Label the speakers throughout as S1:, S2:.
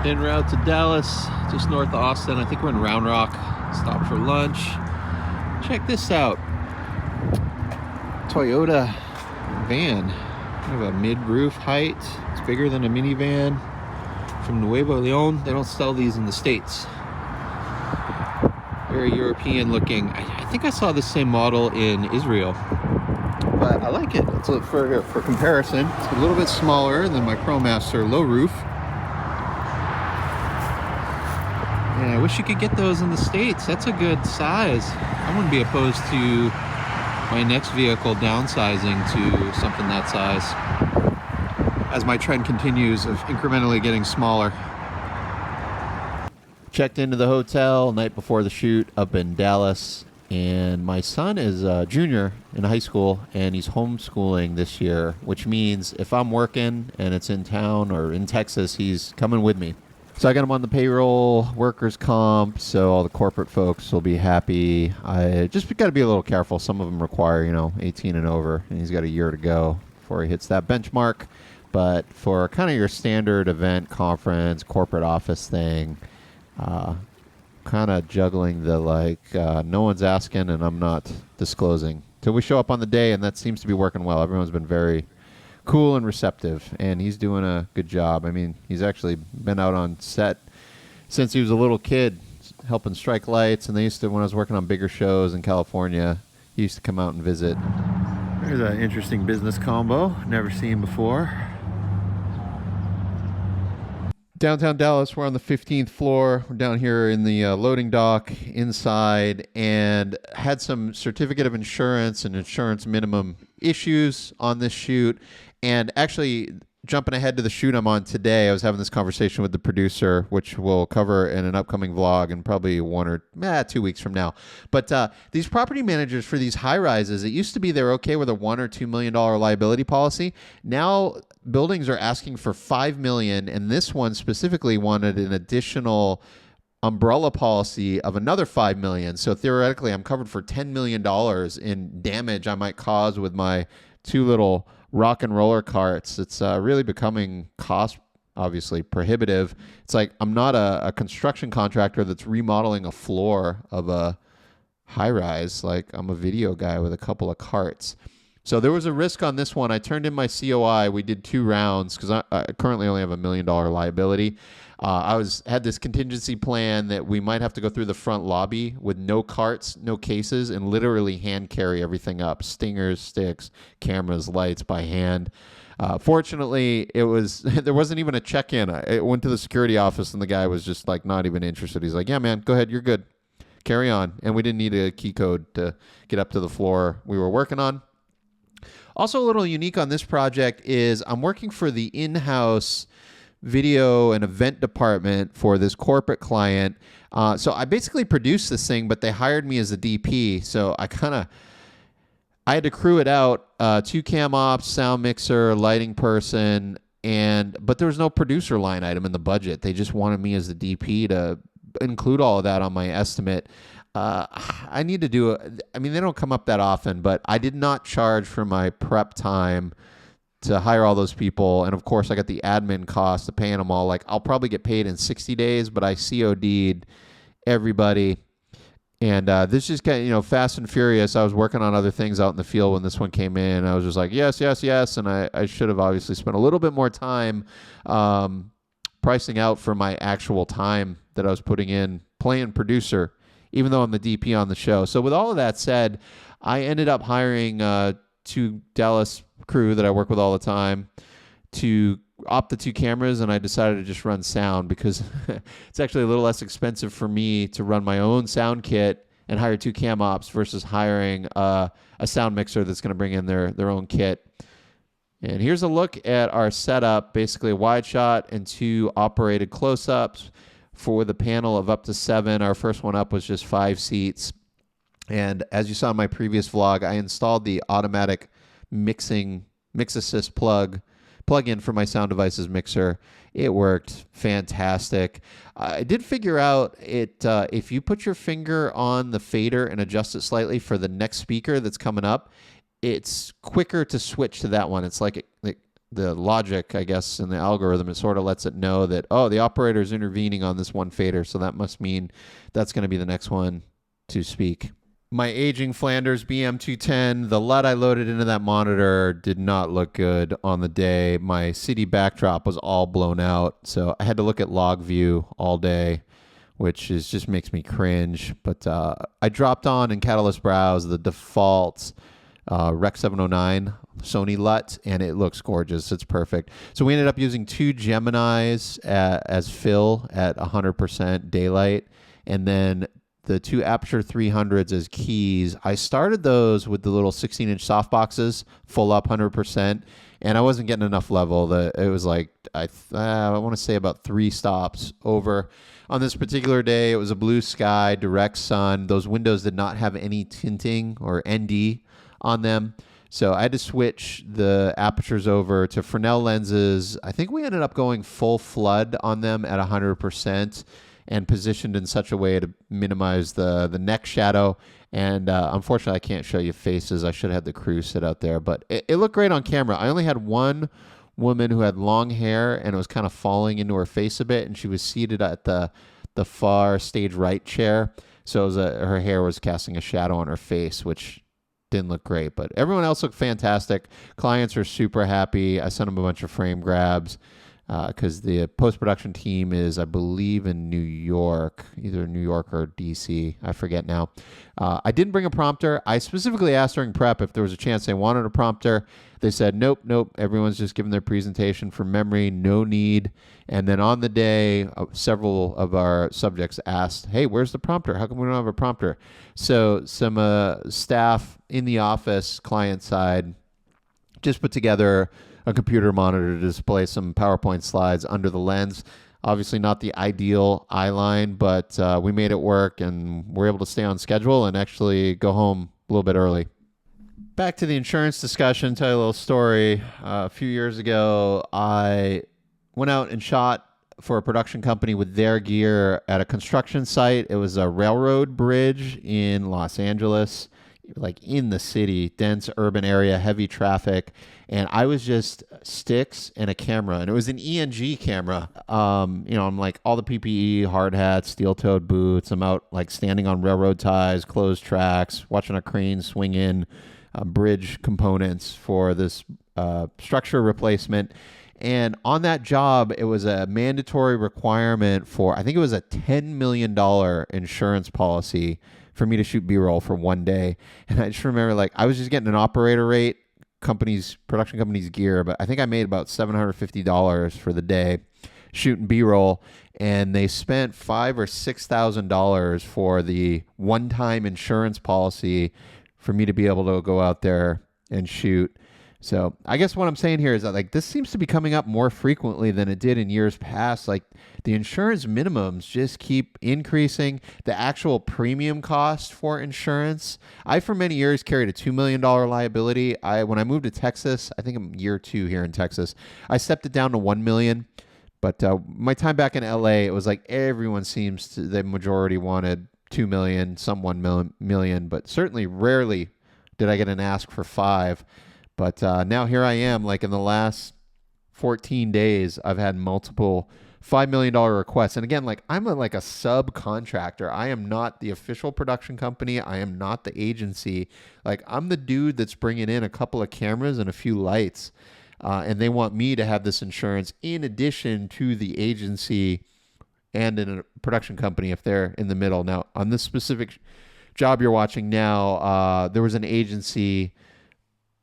S1: En route to Dallas, just north of Austin. I think we're in Round Rock. Stop for lunch. Check this out. Toyota van. Kind of a mid-roof height. It's bigger than a minivan. From Nuevo Leon. They don't sell these in the States. Very European looking. I think I saw the same model in Israel. But I like it. It's for comparison. It's a little bit smaller than my ProMaster low roof. Yeah, I wish you could get those in the States. That's a good size. I wouldn't be opposed to my next vehicle downsizing to something that size as my trend continues of incrementally getting smaller. Checked into the hotel night before the shoot up in Dallas, and my son is a junior in high school, and he's homeschooling this year, which means if I'm working and it's in town or in Texas, he's coming with me. So I got him on the payroll, workers' comp, so all the corporate folks will be happy. I just got to be a little careful. Some of them require, 18 and over, and he's got a year to go before he hits that benchmark. But for kind of your standard event, conference, corporate office thing, kind of juggling the no one's asking and I'm not disclosing till we show up on the day, and that seems to be working well. Everyone's been very cool and receptive, and he's doing a good job. I mean, he's actually been out on set since he was a little kid, helping strike lights, and when I was working on bigger shows in California, he used to come out and visit. There's an interesting business combo, never seen before. Downtown Dallas, we're on the 15th floor. We're down here in the loading dock inside, and had some certificate of insurance and insurance minimum issues on this shoot. And actually, jumping ahead to the shoot I'm on today, I was having this conversation with the producer, which we'll cover in an upcoming vlog in probably 2 weeks from now. But these property managers for these high rises, it used to be they're okay with a $1 or $2 million liability policy. Now buildings are asking for $5 million, and this one specifically wanted an additional umbrella policy of another $5 million. So theoretically, I'm covered for $10 million in damage I might cause with my two little rock and roller carts. It's really becoming obviously prohibitive. It's like I'm not a construction contractor that's remodeling a floor of a high rise. Like I'm a video guy with a couple of carts. So there was a risk on this one. I turned in my COI. We did 2 rounds because I currently only have $1 million liability. I had this contingency plan that we might have to go through the front lobby with no carts, no cases, and literally hand carry everything up: stingers, sticks, cameras, lights by hand. Fortunately, there wasn't even a check-in. I went to the security office, and the guy was just like not even interested. He's like, "Yeah, man, go ahead, you're good. Carry on." And we didn't need a key code to get up to the floor we were working on. Also, a little unique on this project is I'm working for the in-house video and event department for this corporate client. So I basically produced this thing, but they hired me as a DP. So I had to crew it out, 2 cam ops, sound mixer, lighting person, but there was no producer line item in the budget. They just wanted me as the DP to include all of that on my estimate. I need to do they don't come up that often, but I did not charge for my prep time to hire all those people. And of course I got the admin cost of paying them all. Like I'll probably get paid in 60 days, but I COD'd everybody. And this just got, fast and furious. I was working on other things out in the field when this one came in. I was just like, yes, yes, yes. And I should have obviously spent a little bit more time pricing out for my actual time that I was putting in playing producer, even though I'm the DP on the show. So with all of that said, I ended up hiring 2 Dallas crew that I work with all the time to opt the 2 cameras, and I decided to just run sound because it's actually a little less expensive for me to run my own sound kit and hire 2 cam ops versus hiring a sound mixer that's going to bring in their own kit. And here's a look at our setup, basically a wide shot and 2 operated close-ups for the panel of up to 7. Our first one up was just 5 seats. And as you saw in my previous vlog, I installed the automatic mix assist plug-in for my Sound Devices mixer. It worked fantastic. I did figure out if you put your finger on the fader and adjust it slightly for the next speaker that's coming up, it's quicker to switch to that one. It's like the logic, I guess, in the algorithm, it sort of lets it know that, oh, the operator is intervening on this one fader, so that must mean that's going to be the next one to speak. My aging Flanders BM210, the LUT I loaded into that monitor did not look good on the day. My city backdrop was all blown out, so I had to look at log view all day, which is just makes me cringe. But I dropped on in Catalyst Browse the default Rec 709 Sony LUT, and it looks gorgeous. It's perfect. So we ended up using two Geminis as fill at 100% daylight, and then the two Aperture 300s as keys. I started those with the little 16-inch softboxes, full up 100%, and I wasn't getting enough level. It was like, I want to say about 3 stops over. On this particular day, it was a blue sky, direct sun. Those windows did not have any tinting or ND on them. So I had to switch the apertures over to Fresnel lenses. I think we ended up going full flood on them at 100%. And positioned in such a way to minimize the neck shadow. And unfortunately, I can't show you faces. I should have had the crew sit out there. But it looked great on camera. I only had one woman who had long hair, and it was kind of falling into her face a bit. And she was seated at the far stage right chair. So it was her hair was casting a shadow on her face, which didn't look great. But everyone else looked fantastic. Clients are super happy. I sent them a bunch of frame grabs. Because the post-production team is, I believe, in New York, either New York or DC. I forget now. I didn't bring a prompter. I specifically asked during prep if there was a chance they wanted a prompter. They said, nope. Everyone's just giving their presentation from memory. No need. And then on the day, several of our subjects asked, hey, where's the prompter? How come we don't have a prompter? So some staff in the office, client side, just put together a computer monitor to display some PowerPoint slides under the lens. Obviously not the ideal eye line, but we made it work, and we're able to stay on schedule and actually go home a little bit early. Back to the insurance discussion, tell you a little story. A few years ago, I went out and shot for a production company with their gear at a construction site. It was a railroad bridge in Los Angeles, like in the city, dense urban area, heavy traffic. And I was just sticks and a camera, and it was an ENG camera. I'm like all the PPE, hard hats, steel-toed boots. I'm out like standing on railroad ties, closed tracks, watching a crane swing in bridge components for this structure replacement. And on that job, it was a mandatory requirement for, I think it was a $10 million insurance policy for me to shoot B-roll for one day. And I just remember, like, I was just getting an operator rate, production company's gear, but I think I made about $750 for the day shooting B-roll, and they spent $5,000 or $6,000 for the one-time insurance policy for me to be able to go out there and shoot. So I guess what I'm saying here is that, like, this seems to be coming up more frequently than it did in years past. Like, the insurance minimums just keep increasing. The actual premium cost for insurance. I, for many years, carried a $2 million liability. When I moved to Texas, I think I'm year 2 here in Texas, I stepped it down to $1 million. But my time back in LA, it was like everyone the majority wanted $2 million, some $1 million, but certainly rarely did I get an ask for $5 million. But now here I am, like in the last 14 days, I've had multiple $5 million requests. And again, like I'm like a subcontractor. I am not the official production company. I am not the agency. Like I'm the dude that's bringing in a couple of cameras and a few lights. And they want me to have this insurance in addition to the agency and in a production company if they're in the middle. Now, on this specific job you're watching now, there was an agency,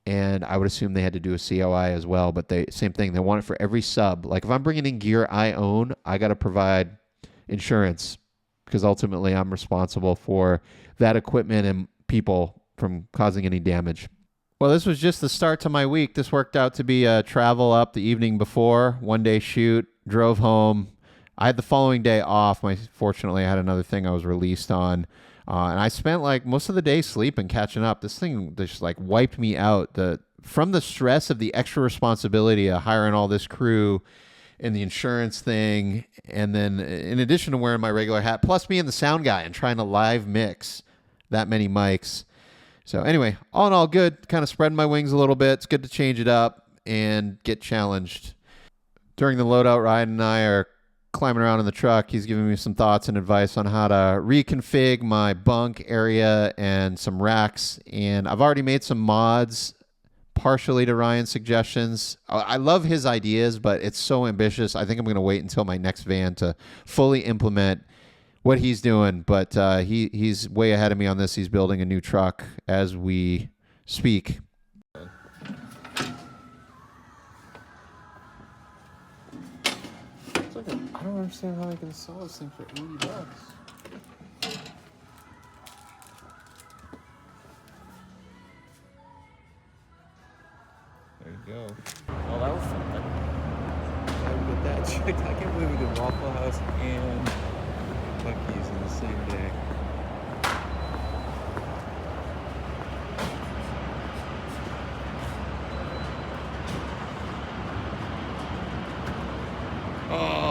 S1: and I would assume they had to do a COI as well, but same thing. They want it for every sub. Like if I'm bringing in gear I own, I got to provide insurance because ultimately I'm responsible for that equipment and people from causing any damage. Well, this was just the start to my week. This worked out to be a travel up the evening before, one-day shoot, drove home. I had the following day off. Fortunately, I had another thing I was released on. And I spent like most of the day sleeping, catching up. This thing just like wiped me out. From the stress of the extra responsibility of hiring all this crew and the insurance thing. And then in addition to wearing my regular hat, plus being the sound guy and trying to live mix that many mics. So anyway, all in all good, kind of spreading my wings a little bit. It's good to change it up. and get challenged. During the loadout, Ryan and I are climbing around in the truck. He's giving me some thoughts and advice on how to reconfig my bunk area and some racks. And I've already made some mods partially to Ryan's suggestions. I love his ideas, but it's so ambitious. I think I'm going to wait until my next van to fully implement what he's doing. But he's way ahead of me on this. He's building a new truck as we speak.
S2: I don't understand how they can sell this thing for $80. There you go.
S3: Well, that was something.
S2: With that checked, I can't believe we did Waffle House and Buc-ee's in the same day. Oh.